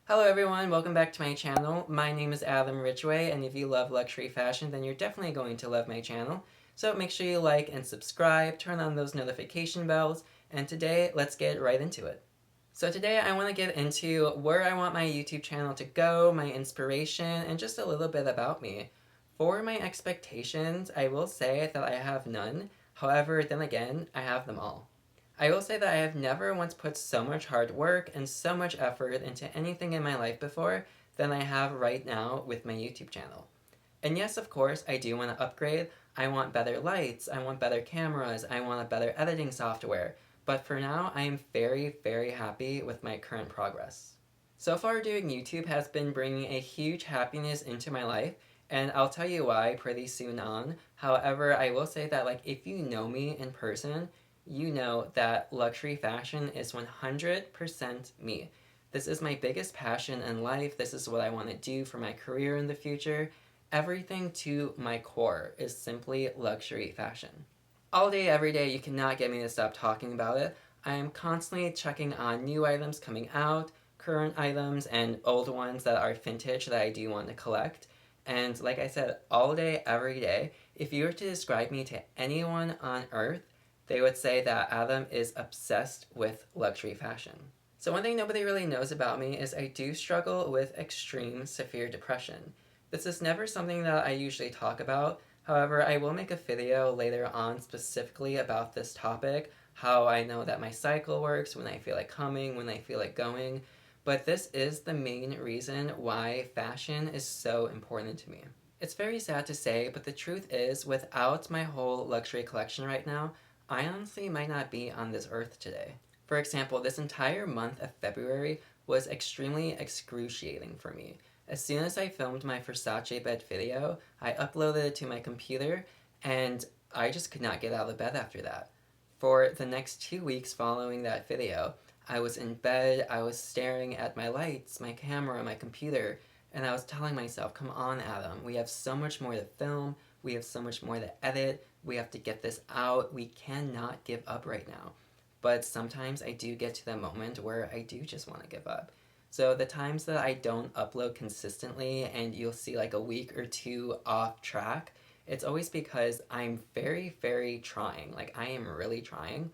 Hello everyone, welcome back to my channel. My name is Adam Ridgway, and if you love luxury fashion, then you're definitely going to love my channel. So make sure you like and subscribe, turn on those notification bells, and today, let's get right into it. So today I want to get into where I want my YouTube channel to go, my inspiration, and just a little bit about me. For my expectations, I will say that I have none. However, then again, I have them all. I will say that I have never once put so much hard work and so much effort into anything in my life before than I have right now with my YouTube channel. And yes, of course, I do want to upgrade. I want better lights, I want better cameras, I want a better editing software. But for now, I am very, very happy with my current progress. So far, doing YouTube has been bringing a huge happiness into my life, and I'll tell you why pretty soon on. However, I will say that if you know me in person, you know that luxury fashion is 100% me. This is my biggest passion in life. This is what I want to do for my career in the future. Everything to my core is simply luxury fashion. All day, every day, you cannot get me to stop talking about it. I am constantly checking on new items coming out, current items, and old ones that are vintage that I do want to collect. And like I said, all day, every day, if you were to describe me to anyone on earth, they would say that Adam is obsessed with luxury fashion. So one thing nobody really knows about me is I do struggle with extreme severe depression. This is never something that I usually talk about. However, I will make a video later on specifically about this topic, how I know that my cycle works, when I feel like coming, when I feel like going. But this is the main reason why fashion is so important to me. It's very sad to say, but the truth is, without my whole luxury collection right now, I honestly might not be on this earth today. For example, this entire month of February was extremely excruciating for me. As soon as I filmed my Versace bed video, I uploaded it to my computer, and I just could not get out of bed after that. For the next 2 weeks following that video, I was in bed, I was staring at my lights, my camera, my computer, and I was telling myself, come on Adam, we have so much more to film, we have so much more to edit, we have to get this out, we cannot give up right now. But sometimes I do get to the moment where I do just want to give up. So the times that I don't upload consistently and you'll see a week or two off track, it's always because I'm very, very trying. I am really trying,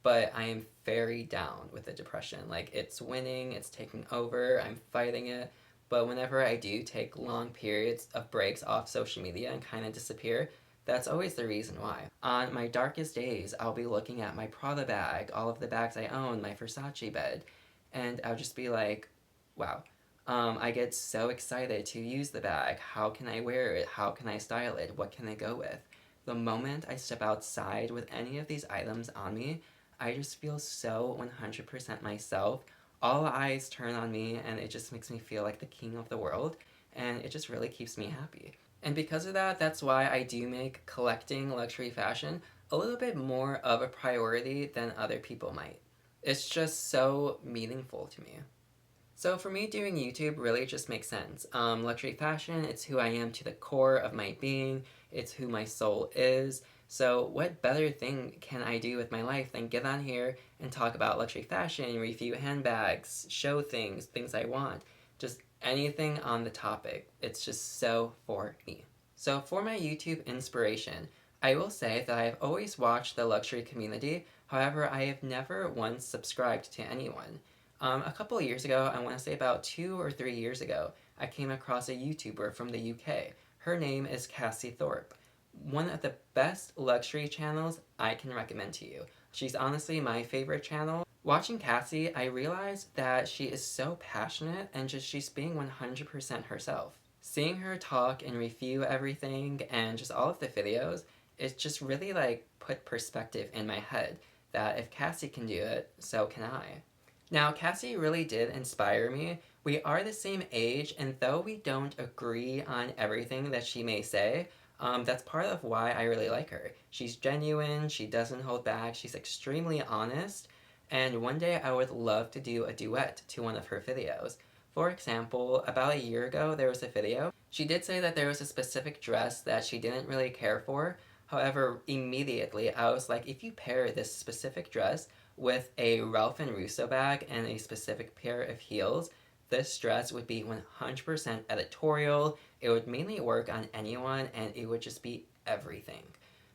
but I am very down with the depression. It's winning, it's taking over, I'm fighting it. But whenever I do take long periods of breaks off social media and kind of disappear, that's always the reason why. On my darkest days, I'll be looking at my Prada bag, all of the bags I own, my Versace bed, and I'll just be like, wow. I get so excited to use the bag. How can I wear it? How can I style it? What can I go with? The moment I step outside with any of these items on me, I just feel so 100% myself. All eyes turn on me, and it just makes me feel like the king of the world, and it just really keeps me happy. And because of that, that's why I do make collecting luxury fashion a little bit more of a priority than other people might. It's just so meaningful to me. So for me, doing YouTube really just makes sense. Luxury fashion, it's who I am to the core of my being, it's who my soul is. So what better thing can I do with my life than get on here and talk about luxury fashion, review handbags, show things, things I want, just anything on the topic. It's just so for me. So for my YouTube inspiration, I will say that I have always watched the luxury community, however I have never once subscribed to anyone. A couple of years ago, I want to say about 2 or 3 years ago, I came across a YouTuber from the UK. Her name is Cassie Thorpe. One of the best luxury channels I can recommend to you. She's honestly my favorite channel. Watching Cassie, I realized that she is so passionate and she's being 100% herself. Seeing her talk and review everything and just all of the videos, it just really put perspective in my head that if Cassie can do it, so can I. Now, Cassie really did inspire me. We are the same age, and though we don't agree on everything that she may say, that's part of why I really like her. She's genuine, she doesn't hold back, she's extremely honest, and one day I would love to do a duet to one of her videos. For example, about a year ago there was a video. She did say that there was a specific dress that she didn't really care for. However, immediately I was like, if you pair this specific dress with a Ralph and Russo bag and a specific pair of heels, this dress would be 100% editorial. It would mainly work on anyone, and it would just be everything.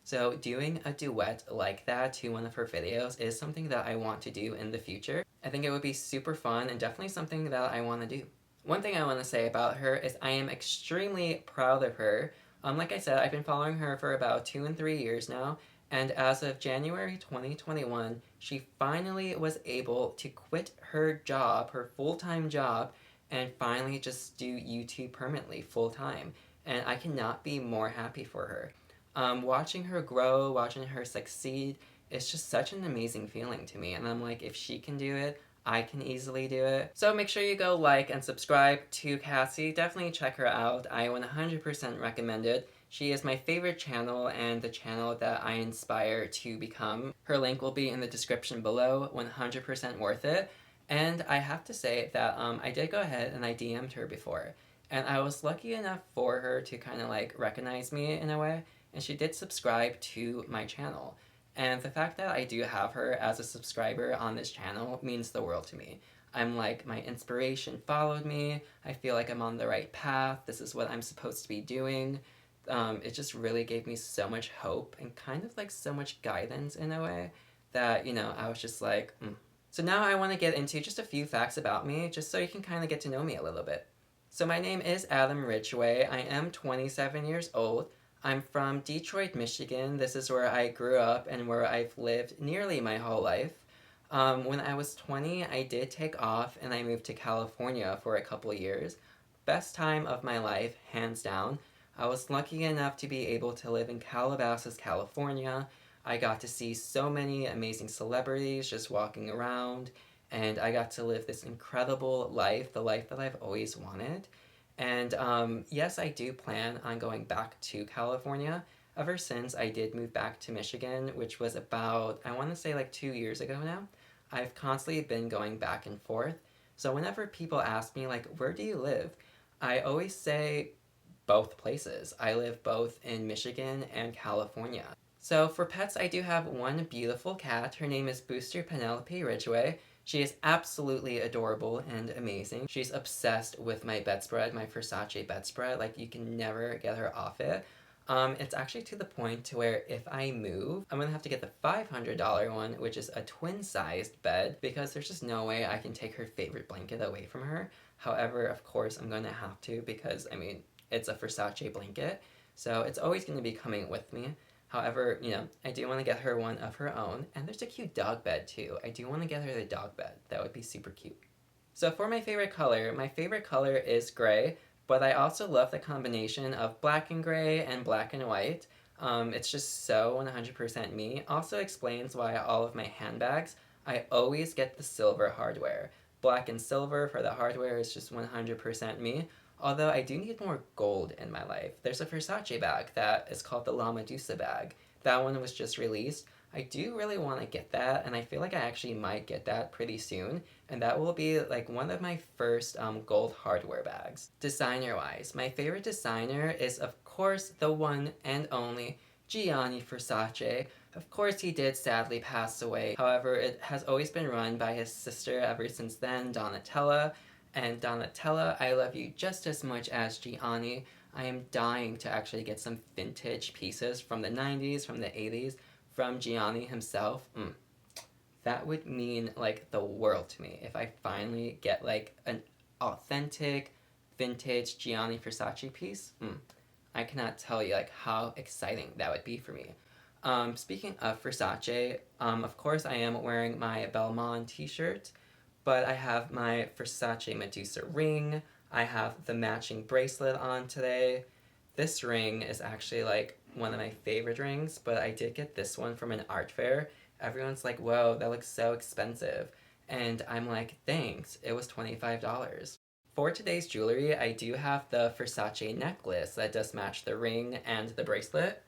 So doing a duet like that to one of her videos is something that I want to do in the future. I think it would be super fun and definitely something that I want to do. One thing I want to say about her is I am extremely proud of her. Like I said, I've been following her for about 2 and 3 years now, and as of January 2021, she finally was able to quit her job, her full-time job, and finally just do YouTube permanently, full-time. And I cannot be more happy for her. Watching her grow, watching her succeed, it's just such an amazing feeling to me. And I'm like, if she can do it, I can easily do it. So make sure you go like and subscribe to Cassie. Definitely check her out. I 100% recommend it. She is my favorite channel and the channel that I inspire to become. Her link will be in the description below. 100% worth it. And I have to say that I did go ahead and I DM'd her before. And I was lucky enough for her to kind of like recognize me in a way. And she did subscribe to my channel. And the fact that I do have her as a subscriber on this channel means the world to me. I'm like, my inspiration followed me. I feel like I'm on the right path. This is what I'm supposed to be doing. It just really gave me so much hope and kind of like so much guidance in a way that, you know, I was just like, So now I want to get into just a few facts about me, just so you can kind of get to know me a little bit. So my name is Adam Ridgway. I am 27 years old. I'm from Detroit, Michigan. This is where I grew up and where I've lived nearly my whole life. When I was 20, I did take off and I moved to California for a couple years. Best time of my life, hands down. I was lucky enough to be able to live in Calabasas, California. I got to see so many amazing celebrities just walking around, and I got to live this incredible life, the life that I've always wanted. And yes, I do plan on going back to California. Ever since I did move back to Michigan, which was about, I want to say like 2 years ago now, I've constantly been going back and forth. So whenever people ask me like, where do you live? I always say both places. I live both in Michigan and California. So for pets, I do have one beautiful cat. Her name is Booster Penelope Ridgway. She is absolutely adorable and amazing. She's obsessed with my bedspread, my Versace bedspread. Like, you can never get her off it. It's actually to the point to where if I move, I'm gonna have to get the $500 one, which is a twin-sized bed, because there's just no way I can take her favorite blanket away from her. However, of course, I'm gonna have to because, I mean, it's a Versace blanket, so it's always gonna be coming with me. However, you know, I do want to get her one of her own, and there's a cute dog bed too. I do want to get her the dog bed. That would be super cute. So for my favorite color is gray, but I also love the combination of black and gray and black and white. It's just so 100% me. Also explains why all of my handbags, I always get the silver hardware. Black and silver for the hardware is just 100% me. Although I do need more gold in my life. There's a Versace bag that is called the Medusa bag. That one was just released. I do really want to get that, and I feel like I actually might get that pretty soon. And that will be like one of my first gold hardware bags. Designer-wise, my favorite designer is of course the one and only Gianni Versace. Of course he did sadly pass away. However, it has always been run by his sister ever since then, Donatella. And Donatella, I love you just as much as Gianni. I am dying to actually get some vintage pieces from the 90s, from the 80s, from Gianni himself. That would mean like the world to me if I finally get like an authentic vintage Gianni Versace piece. I cannot tell you like how exciting that would be for me. Speaking of Versace, of course I am wearing my Balmain T-Shirt. But I have my Versace Medusa ring. I have the matching bracelet on today. This ring is actually like one of my favorite rings, but I did get this one from an art fair. Everyone's like, whoa, that looks so expensive. And I'm like, thanks, it was $25. For today's jewelry, I do have the Versace necklace that does match the ring and the bracelet.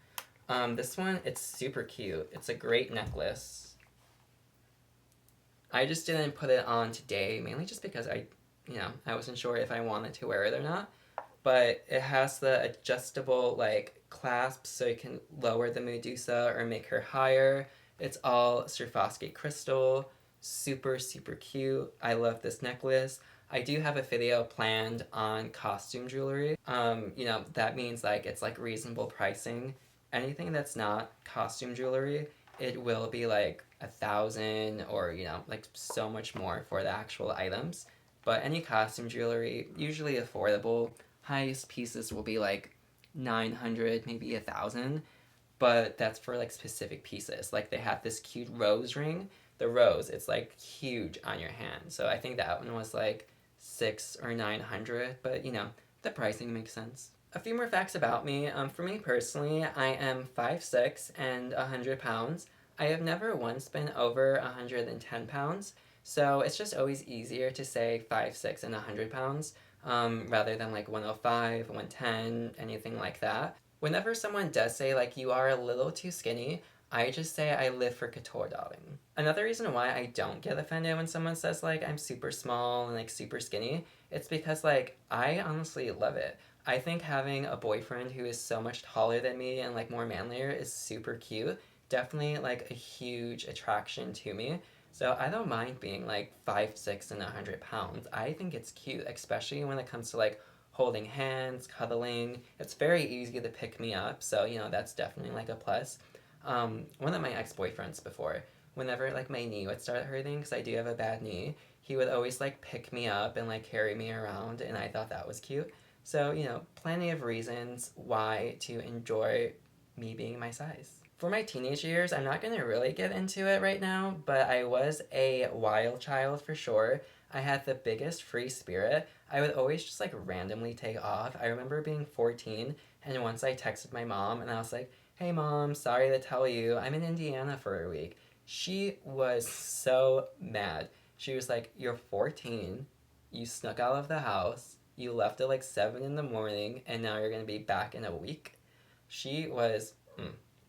This one, it's super cute. It's a great necklace. I just didn't put it on today, mainly just because I wasn't sure if I wanted to wear it or not. But it has the adjustable, like, clasps so you can lower the Medusa or make her higher. It's all Swarovski crystal. Super, super cute. I love this necklace. I do have a video planned on costume jewelry. You know, that means like it's like reasonable pricing. Anything that's not costume jewelry, it will be like 1,000 or, you know, like so much more for the actual items. But any costume jewelry, usually affordable. Highest pieces will be like 900, maybe 1,000, but that's for like specific pieces. Like they have this cute rose ring. The rose, it's like huge on your hand. So I think that one was like 600 or 900, but you know, the pricing makes sense. A few more facts about me. For me personally, I am 5'6" and 100 pounds. I have never once been over 110 pounds, so it's just always easier to say 5'6" and 100 pounds rather than like 105, 110, anything like that. Whenever someone does say like you are a little too skinny, I just say I live for couture, darling. Another reason why I don't get offended when someone says like I'm super small and like super skinny, it's because like I honestly love it. I think having a boyfriend who is so much taller than me and like more manlier is super cute. Definitely like a huge attraction to me. So I don't mind being like 5'6" and 100 pounds. I think it's cute, especially when it comes to like holding hands, cuddling. It's very easy to pick me up, so you know that's definitely like a plus. One of my ex-boyfriends before, whenever like my knee would start hurting because I do have a bad knee, he would always like pick me up and like carry me around, and I thought that was cute. So you know, plenty of reasons why to enjoy me being my size. For my teenage years, I'm not gonna really get into it right now, but I was a wild child for sure. I had the biggest free spirit. I would always just like randomly take off. I remember being 14, and once I texted my mom and I was like, "Hey mom, sorry to tell you, I'm in Indiana for a week." She was so mad. She was like, "You're 14, you snuck out of the house, you left at like 7 in the morning, and now you're gonna be back in a week." She was,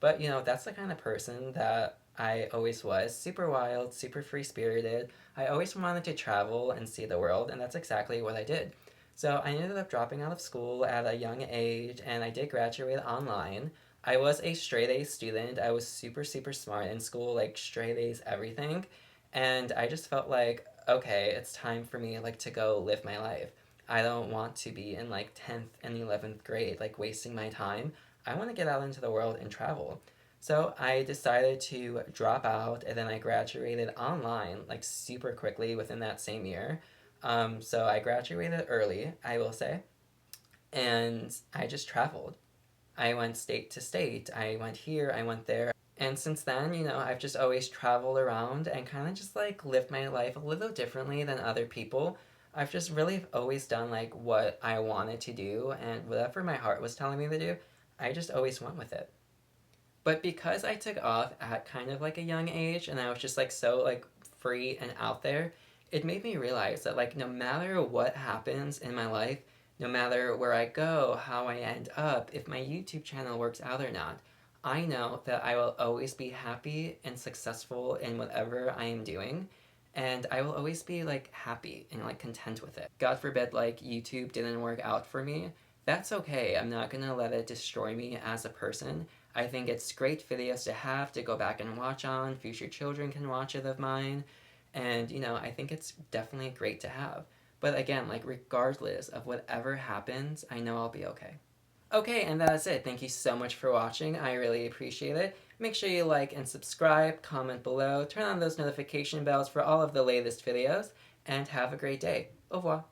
But you know, that's the kind of person that I always was. Super wild, super free spirited. I always wanted to travel and see the world, and that's exactly what I did. So I ended up dropping out of school at a young age, and I did graduate online. I was a straight A student. I was super, super smart in school, like straight A's, everything. And I just felt like, okay, it's time for me like to go live my life. I don't want to be in like 10th and 11th grade, like wasting my time. I want to get out into the world and travel. So I decided to drop out, and then I graduated online like super quickly within that same year. So I graduated early, I will say, and I just traveled. I went state to state. I went here, I went there. And since then, you know, I've just always traveled around and kind of just like lived my life a little differently than other people. I've just really always done like what I wanted to do, and whatever my heart was telling me to do, I just always went with it. But because I took off at kind of like a young age and I was just like so like free and out there, it made me realize that like no matter what happens in my life, no matter where I go, how I end up, if my YouTube channel works out or not, I know that I will always be happy and successful in whatever I am doing. And I will always be like happy and like content with it. God forbid like YouTube didn't work out for me. That's okay. I'm not gonna let it destroy me as a person. I think it's great videos to have to go back and watch on. Future children can watch it of mine. And, you know, I think it's definitely great to have. But again, like, regardless of whatever happens, I know I'll be okay. Okay, and that's it. Thank you so much for watching. I really appreciate it. Make sure you like and subscribe, comment below, turn on those notification bells for all of the latest videos, and have a great day. Au revoir.